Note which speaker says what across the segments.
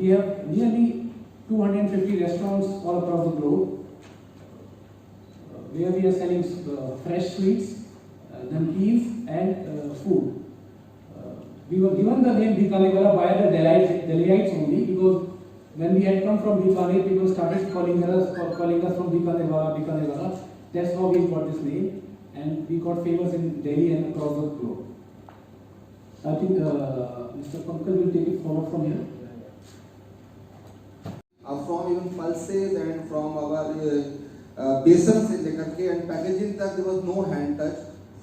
Speaker 1: we have nearly 250 restaurants all across the globe where we are selling fresh sweets, namkeens and food. We were given the name Bikaner Wala by the Delhiites only, because when we had come from Bikaner, people started calling us from Bikaner Wala, Bikaner Wala. That's how we got this name, and we got famous in Delhi and across the globe. I think Mr. Pankaj will take it forward from here.
Speaker 2: From even pulses and from our basins in the country and packaging, that there was no hand touch,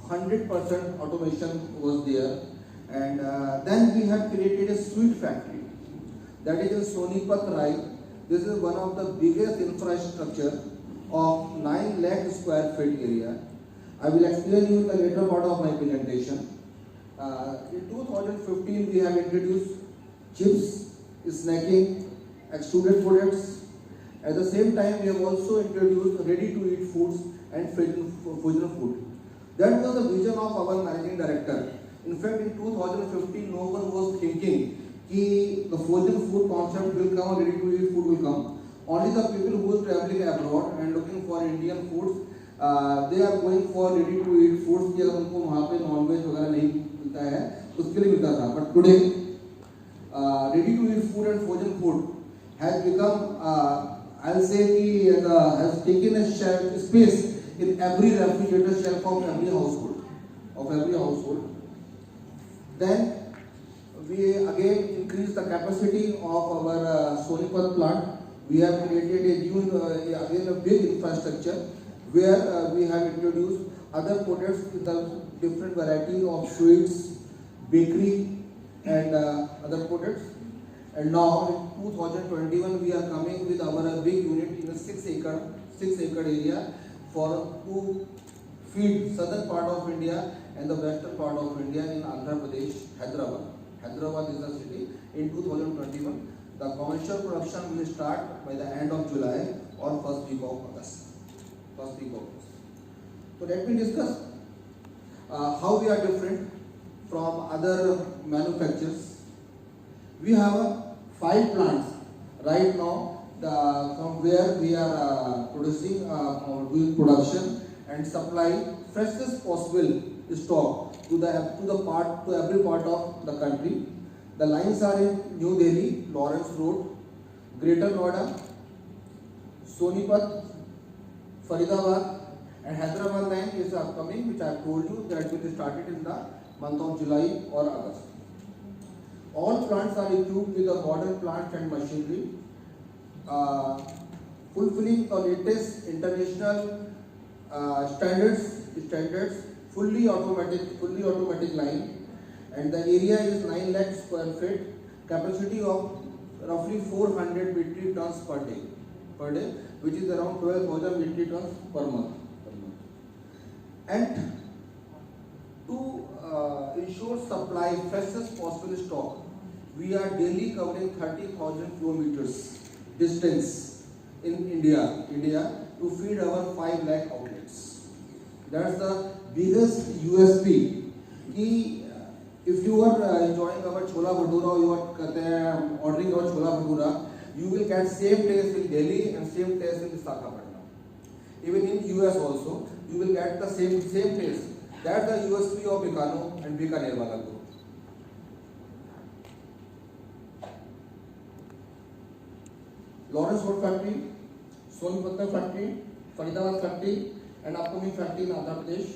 Speaker 2: 100% automation was there. And then we have created a sweet factory, that is in Sonipat Rai. This is one of the biggest infrastructure of 9 lakh square feet area. I will explain you in the later part of my presentation. In 2015 we have introduced chips, snacking, extruded products. At the same time we have also introduced ready to eat foods and frozen food. That was the vision of our managing director. In fact, in 2015 no one was thinking that the frozen food concept will come, ready to eat food will come. Only the people who are traveling abroad and looking for Indian foods, they are going for ready to eat foods. कि अगर उनको वहाँ पे non-veg वगैरह नहीं मिलता है, उसके लिए मिलता था. But today, ready to eat food and frozen food has become, I'll say, has taken a space in every refrigerator shelf of every household. Then we again increase the capacity of our Sonipat plant. We have created a new, again a big infrastructure where we have introduced other products with the different varieties of sweets, bakery and other products. And now in 2021 we are coming with our big unit in a 6 acre area to feed southern part of India and the western part of India in Andhra Pradesh, Hyderabad. Hyderabad is the city. In 2021, the commercial production will start by the end of July or first week of August. So let me discuss how we are different from other manufacturers. We have 5 plants right now from where we are producing doing production and supply freshest possible stock to every part of the country. The lines are in New Delhi, Lawrence Road, Greater Noida, Sonipat, Faridabad, and Hyderabad line is upcoming, which I have told you that will be started in the month of July or August. All plants are equipped with a modern plant and machinery, fulfilling the latest international standards, fully automatic line. And the area is 9 lakh square feet, capacity of roughly 400 metric tons per day, which is around 12,000 metric tons per month. And to ensure supply freshest possible stock, we are daily covering 30,000 kilometers distance in India to feed our 5 lakh outlets. That's the biggest USP. If you are enjoying our chola bhatura or you are ordering our chola bhatura, you will get same taste in Delhi and same taste in Visakhapatnam. Even in US also, you will get the same taste. That's the USP of Bikaner and Bikaner Wala Group. Lawrence Road factory, Sonipat factory, Faridabad factory, and upcoming factory in Andhra Pradesh.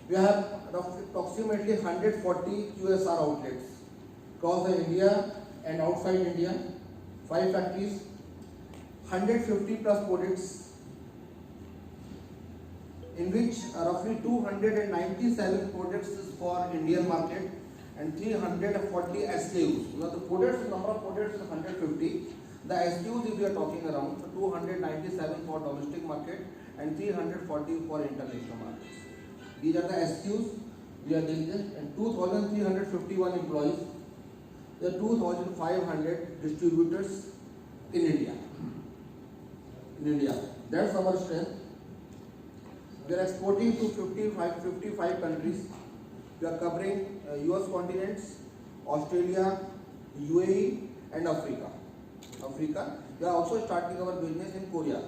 Speaker 2: We have approximately 140 QSR outlets across the India and outside India, 5 factories, 150 plus products, in which roughly 297 products is for Indian market and 340 SKUs. Now the products, number of products is 150. The SKUs, if we are talking around, 297 for domestic market and 340 for international markets. These are the SKUs we are dealing with, and 2,351 employees. There are 2,500 distributors in India. That's our strength. We are exporting to 55 countries. We are covering US continents, Australia, UAE, and Africa. Africa. We are also starting our business in Korea.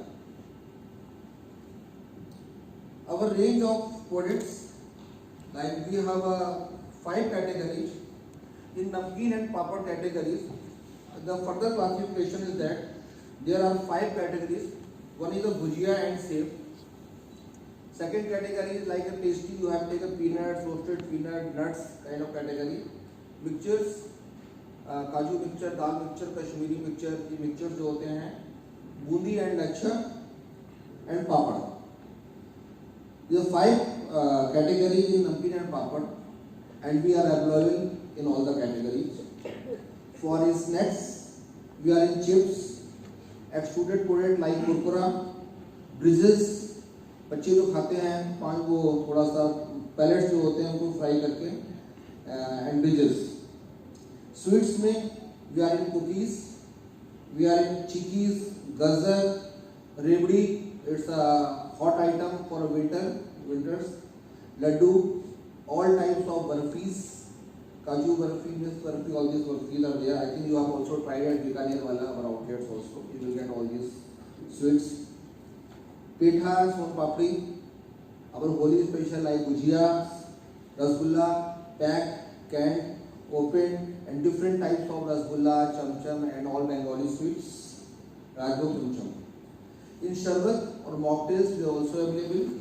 Speaker 2: Our range of products, like we have 5 categories. In namkeen and papad categories, the further classification is that there are 5 categories. One is the bhujia and sev. Second category is like a pasty, you have taken peanuts, roasted peanut, nuts kind of category. Mixtures, काजू mixture, दाल mixture, Kashmiri mixture, ये mixture जो होते हैं, Bundi and lachha and papad. There are 5 categories in namkeen and papad, and we are available in all the categories. For snacks, we are in chips, extruded product like kurkura, bridges, बच्चे जो खाते हैं पान वो थोड़ा सा पैलेट्स जो होते हैं उनको फ्राई करके, एंड bridges. Sweets में we are in cookies, we are in chikis, gazar, rebdi. It's a hot item for winters. Laddu, all types of barfis, kaju barfi, mixed barfi, all these barfis are there. I think you have also tried at Bikaner wala our outlets also. You will get all these sweets. Petha, son papdi, our Holi special like gujia, rasgulla, packed, canned, open, and different types of rasgulla, cham and all Bengali sweets, rajbhog cham. In sharbat or mocktails we are also available.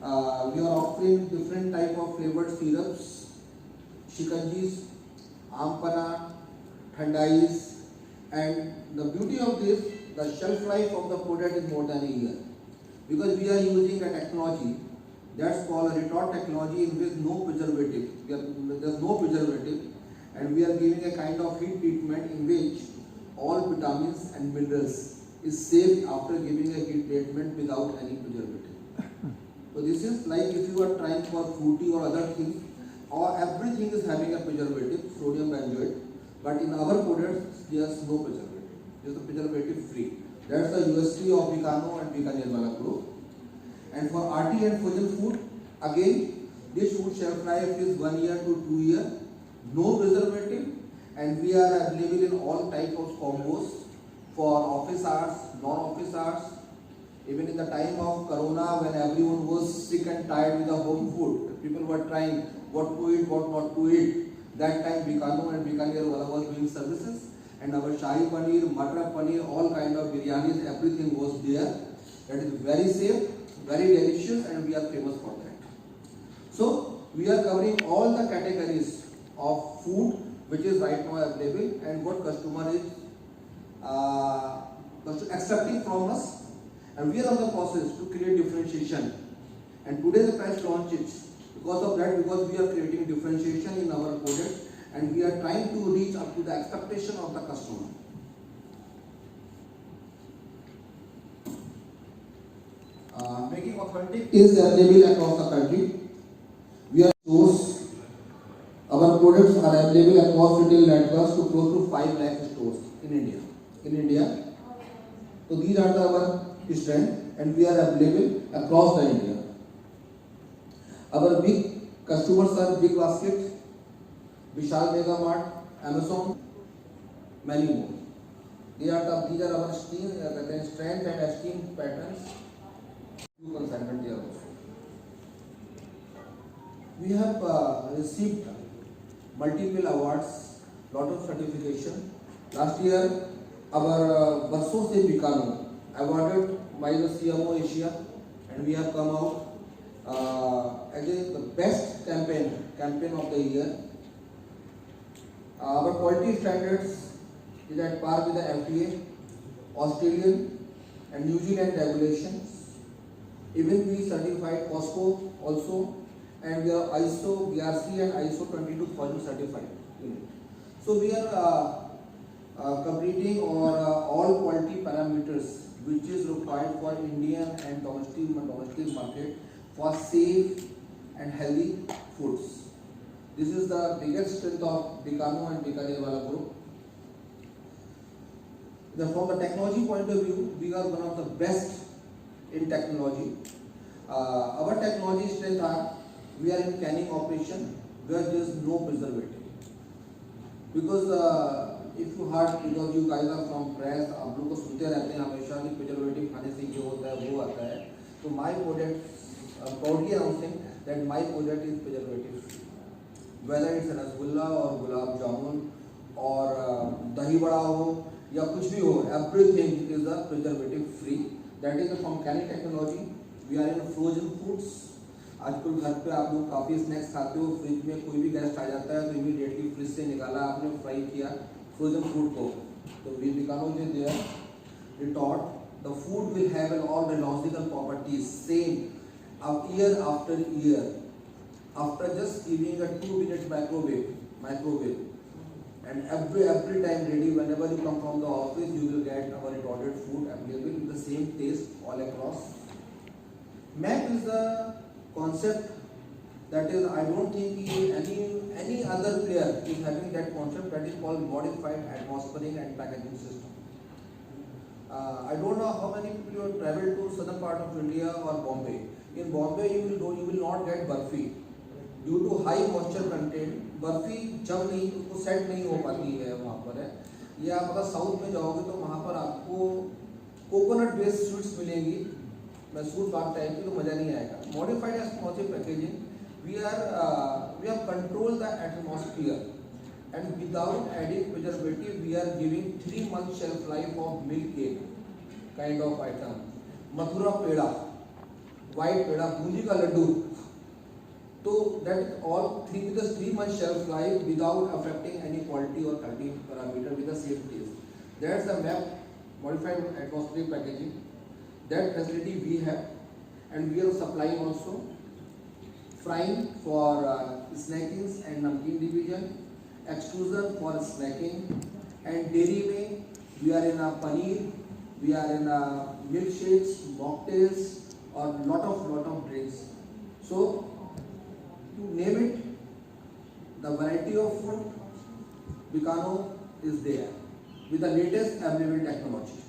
Speaker 2: We are offering different type of flavored syrups, shikanjis, ampana, thandais, and the beauty of this, the shelf life of the product is more than a year, because we are using a technology that's called a retort technology in which no preservative. There's no preservative, and we are giving a kind of heat treatment in which all vitamins and minerals is saved after giving a heat treatment without any preservative. So this is like if you are trying for fruity or other things, or everything is having a preservative, sodium benzoate, but in our products there's no preservative. There's a preservative free. That's the USP of Bikano and Bikanerwala Group. And for RT and frozen food, again, this food shelf life is 1 year to 2 years, no preservative, and we are available in all types of combos for office hours, non-office hours. Even in the time of Corona, when everyone was sick and tired with the home food, people were trying what to eat, what not to eat. That time Bikano and Bikanerwala was doing services, and our Shahi Paneer, Matar Paneer, all kind of biryanis, everything was there. That is very safe, very delicious, and we are famous for that. So we are covering all the categories of food which is right now available, and what customer is accepting from us, and we are on the process to create differentiation. And today the price launch is because of that, because we are creating differentiation in our product, and we are trying to reach up to the expectation of the customer. Making authentic is available across the country. We are stores. Our products are available across retail networks to close to 5 lakh stores in India. So these are our strength, and we are available across the India. Our big customers are Big Basket, Vishal Mega Mart, Amazon, many more. These are our strength and esteem patterns. You consignment here also. We have received multiple awards, lot of certification. Last year, our Barson Se Bikano awarded by the CMO Asia, and we have come out as the best campaign of the year. Our quality standards is at par with the FDA, Australian and New Zealand regulations. Even we certified Costco also, and we are ISO, BRC and ISO 22000 certified. So we are completing all quality parameters which is required for Indian and domestic market for safe and healthy foods. This is the biggest strength of Bikano and Bikanerwala Group. From the technology point of view, we are one of the best in technology. Our technology strength are, we are in canning operation where there is no preservative. Because if you hard because you guys are from press, आप लोग को सुनते रहते हैं हमेशा कि preservative खाने से ये होता है वो आता है, तो my product proudly announcing that my product is preservative free, whether it's rasgulla और गुलाब जामुन और दही बड़ा हो या कुछ भी हो, everything is a preservative free. That is from canny technology. We are in frozen foods. आजकल घर पे आप लोग काफ़ी स्नैक्स खाते हो, फ्रिज में कोई भी गेस्ट आ जाता है तो इमीडिएटली फ्रिज से निकाला आपने, फ्राई किया फ्रोजन फूड को, तो we because there retort the food will have an all rheological properties same year after year after just giving a 2-minute microwave and every time ready. Whenever you come from the office you will get our retorted food available with the same taste all across. MAP is a concept that is, I don't think any other player is having that concept, that is called modified atmospheric and packaging system. I don't know how many people you have traveled to southern part of India or Bombay. In Bombay you will not get burfi due to high moisture content. Barfi जब नहीं उसको set नहीं हो पाती है वहाँ पर है, या आप अगर साउथ में जाओगे तो वहाँ पर आपको कोकोनट बेस्ड स्वीट्स मिलेंगी, मैसूर पाक टाइप की, तो मज़ा नहीं आएगा। Modified atmosphere packaging, we have control the atmosphere and without adding preservative we are giving 3 month shelf life of milk cake kind of item, Mathura peda, white peda, boondi का लड्डू, तो that all 3 month shelf life without affecting any quality और quality parameter with the same taste. That's the map modified atmospheric packaging. That facility we have, and we are supplying also frying for snackings and namkeen division, extrusion for snacking, and dairy में we are in a paneer, we are in a milkshakes, mocktails, or lot of drinks. So to name it, the variety of food Bikano is there with the latest available technology.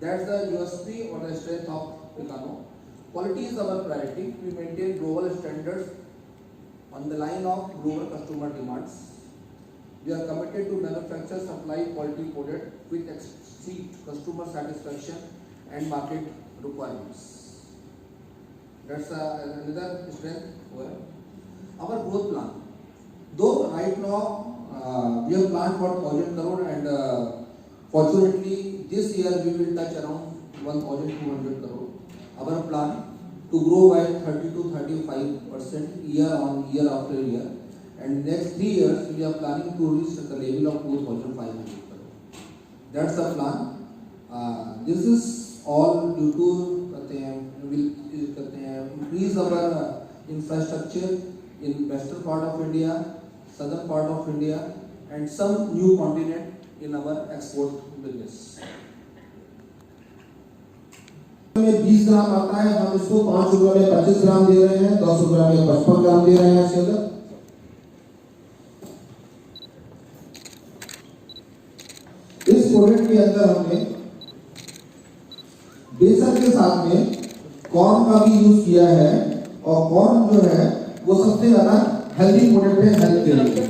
Speaker 2: That's the USP or the strength of Bikano. Quality is our priority. We maintain global standards on the line of global customer demands. We are committed to manufacture, supply quality product with exceed customer satisfaction and market requirements. That's another strength. Our growth plan. Though right now we have planned for 1,000 crore and fortunately this year we will touch around 1,200 crore. Our plan to grow by 30 to 35% year on year after year, and next 3 years we are planning to reach the level of 2,500 crore. That's the plan. This is all due to increase our infrastructure in western part of India, southern part of India, and some new continent in our export business.
Speaker 3: में 20 ग्राम आता है, हम इसको 5 रुपए में 25 ग्राम दे रहे हैं, 10 रुपए में 55 ग्राम दे रहे हैं। इसके अंदर इस प्रोडक्ट के अंदर हमने बेसन के साथ में कॉर्न का भी यूज किया है, और कॉर्न जो है वो सबसे ज्यादा हेल्दी प्रोडक्ट है हेल्थ के लिए।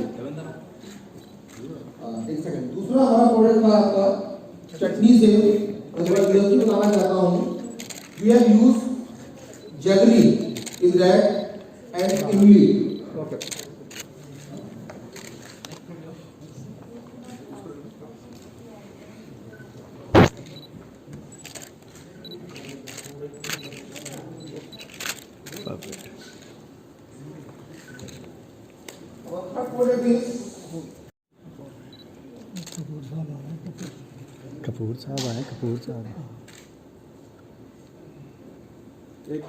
Speaker 3: दूसरा हमारा प्रोडक्ट था आपका चटनी से, बताना चाहता हूँ, we have used jaggery in that and imli. Okay. Perfect. Our third product is
Speaker 4: Kapoor साहब आए, कपूर साहब।
Speaker 3: एक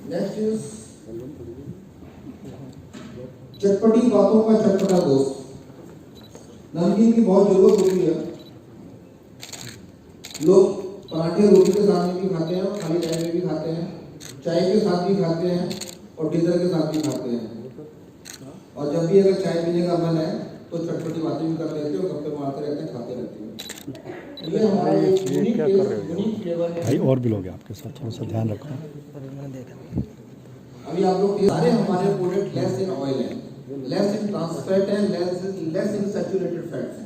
Speaker 3: नेक्स्ट इज चटपटी बातों का चटपटा दोस्त। नमकीन की बहुत जरूरत होती है, लोग पराठे रोटी के साथ में भी खाते हैं, खाली टाइम में भी खाते हैं, चाय के साथ भी खाते हैं, और डिनर के साथ भी खाते हैं। और जब भी अगर चाय पीने का मन है तो चटपटी बातें भी कर लेते हैं और गप्पे मारते रहते हैं, खाते रहते हैं। ये हमारा एक
Speaker 4: ये
Speaker 3: यूनिक
Speaker 4: क्या कर रहे हो?
Speaker 3: यूनिक फ्लेवर है।
Speaker 4: भाई और भी लोग हैं आपके साथ, थोड़ा सा ध्यान रखो।
Speaker 3: अभी आप लोग सारे हमारे प्रोडक्ट लेस इन ऑयल है, लेस इन ट्रांस फैट है, लेस इन सैचुरेटेड फैट्स है।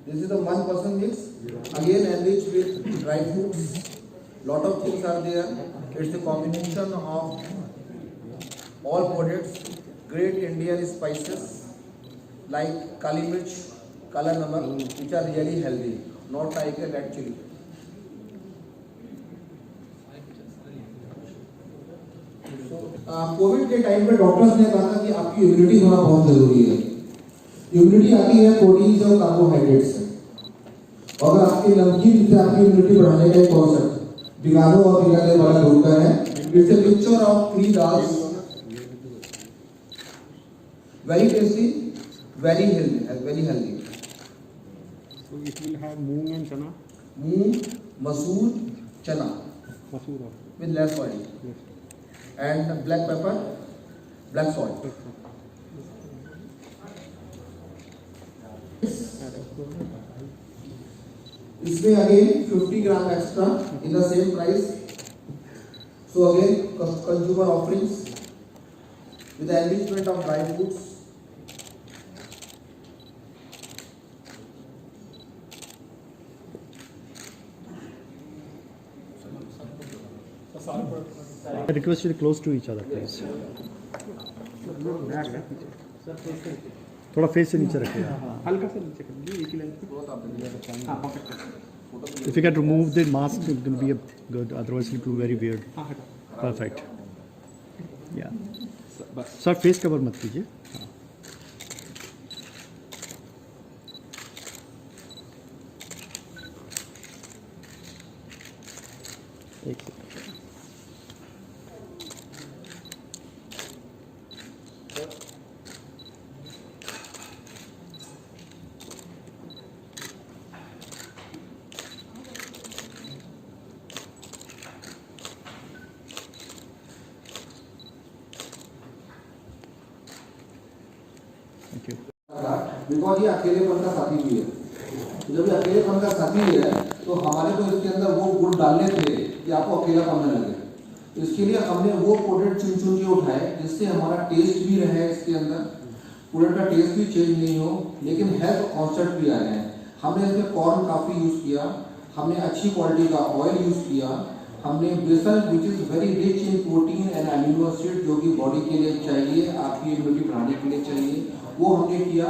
Speaker 3: This is the 1% mix, again enriched with dry fruits. Lot of things are there. It's a combination of all products, great Indian spices like kali mirch, kala namak, which are really healthy, not like a red chili. Covid के time पे doctors ने कहा था कि आपकी immunity होना बहुत जरूरी है। इम्यूनिटी आती है प्रोटीन से और कार्बोहाइड्रेट से। और अगर आपकी नमकीन से आपकी इम्यूनिटी बढ़ाने का एक कॉन्सेप्ट बिगानो और बिगाने वाला ढूंढता है। It's a mixture of 3 dals, very tasty, very healthy.
Speaker 5: So it will have moong and chana.
Speaker 3: मूंग, मसूर, चना
Speaker 5: Masoor.
Speaker 3: with less oil
Speaker 5: Yes.
Speaker 3: and black pepper, black salt. इसमें again 50 gram extra in the same price. So again consumer offerings with the enrichment of dry fruits.
Speaker 4: I request you to close to each other, please. थोड़ा face से नीचे रखिए.
Speaker 5: हल्का सा नीचे कर दीजिए, एक ही लाइन पे. हाँ, perfect.
Speaker 4: If you can remove the mask, it's going to be good. Otherwise, it will be very weird.
Speaker 5: हाँ, हटा.
Speaker 4: Perfect. Yeah.
Speaker 5: बस.
Speaker 4: सर फेस कवर मत कीजिए. हाँ. एक सेकंड. Thank you.
Speaker 3: बिकॉज ये अकेलेपन का साथी भी है. जब ये अकेलेपन का साथी है तो हमारे को इसके अंदर वो गुण डालने थे कि आपको अकेलापन न लगे. इसके लिए हमने वो प्रोडक्ट चुन के उठाए जिससे हमारा टेस्ट भी रहे, इसके अंदर प्रोडक्ट का टेस्ट भी चेंज नहीं हो, लेकिन हेल्थ कॉन्सेप्ट भी आए हैं. हमने इसमें कॉर्न काफ़ी यूज़ किया, हमने अच्छी क्वालिटी का ऑयल यूज़ किया, हमने बेसन which is very rich in protein and amino acid जो कि बॉडी के लिए चाहिए, आपकी इम्यूनिटी बढ़ाने के लिए चाहिए, वो हमने किया.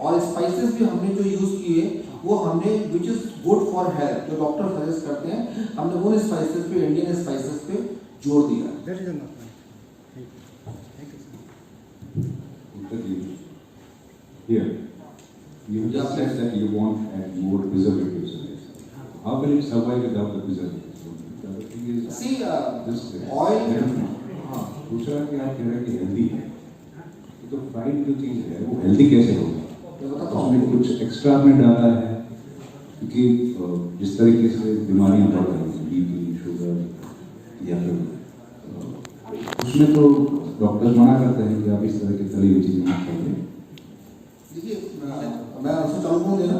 Speaker 3: और स्पाइसेस भी हमने जो यूज़ किए वो हमने which is good for health, जो डॉक्टर सजेस्ट करते हैं, हमने वो स्पाइसेस पे, इंडियन स्पाइसेस पे जोर दिया.
Speaker 6: Here, you just said that you want to add more preservatives in it. How will it survive without the preservatives? The other thing is,
Speaker 3: See,
Speaker 6: just
Speaker 3: oil.
Speaker 6: हाँ, दूसरा कि आप कह रहे हैं कि हेल्दी है, तो फ्राइड जो चीज़ है वो हेल्दी कैसे होगा? उसमें कुछ एक्स्ट्रा में डाला है, क्योंकि जिस तरीके से बीमारियां बढ़ रही हैं, बीपी, शुगर या फिर उसमें तो डॉक्टर मना करते हैं कि आप इस तरह की तली हुई चीज़ ना खाइए.
Speaker 3: देखिए, मैं आपसे चालू करूँ देना.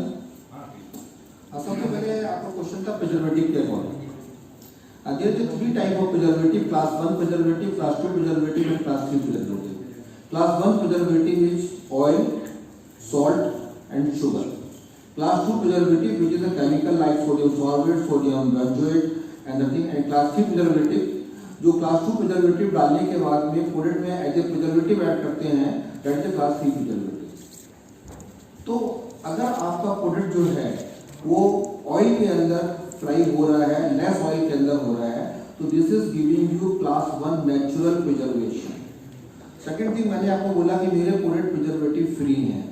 Speaker 3: सबसे पहले आपका क्वेश्चन था प्रिजर्वेटिव के according. There are 3 types of preservative: class 1 preservative, class 2 preservative, and class 3 preservative. Class 1 preservative is oil, salt, and sugar. Class 2 preservative, which is a chemical like sodium sorbate, sodium benzoate, and the thing. And class 3 preservative, जो class 2 preservative डालने के बाद में product में as a preservative add करते हैं, that is class 3 preservative. तो अगर आपका प्रोडक्ट जो है वो ऑयल के अंदर फ्राई हो रहा है, लेस ऑयल के अंदर हो रहा है, तो this is giving you class 1 natural preservation. Second thing, मैंने आपको बोला कि मेरे प्रोडक्ट प्रिजर्वेटिव फ्री हैं.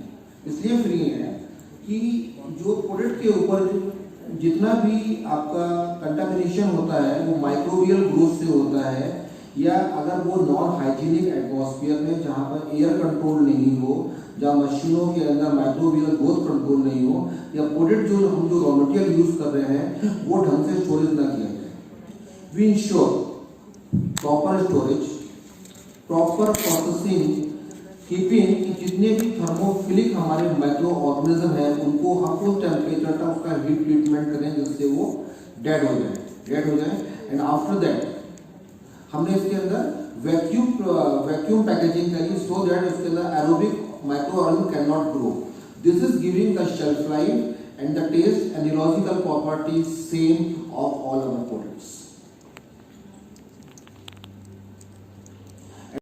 Speaker 3: इसलिए फ्री हैं कि जो प्रोडक्ट के ऊपर जितना भी आपका कंटामिनेशन होता है वो माइक्रोबियल ग्रोथ से होता है, या अगर वो नॉन हाइजीनिक एटमॉस्फेयर में जहाँ पर एयर कंट्रोल नहीं हो, जहाँ मशीनों के अंदर माइक्रोबियल ग्रोथ कंट्रोल नहीं हो, या प्रोडक्ट हम जो रॉ मटेरियल यूज कर रहे हैं वो ढंग से स्टोरेज ना किया जाए। We ensure proper storage, proper processing, keeping कि जितने भी थर्मोफिलिक हमारे माइक्रो ऑर्गेनिज्म है उनको हम उस टेम्परेचर तक उसका हीट ट्रीटमेंट करें जिससे वो डेड हो जाए। एंड आफ्टर दैट हमने इसके अंदर वैक्यूम पैकेजिंग करी सो दैट इसके अंदर aerobic micro organism can not grow. This is giving the shelf life and the taste and ecological properties same of all our products.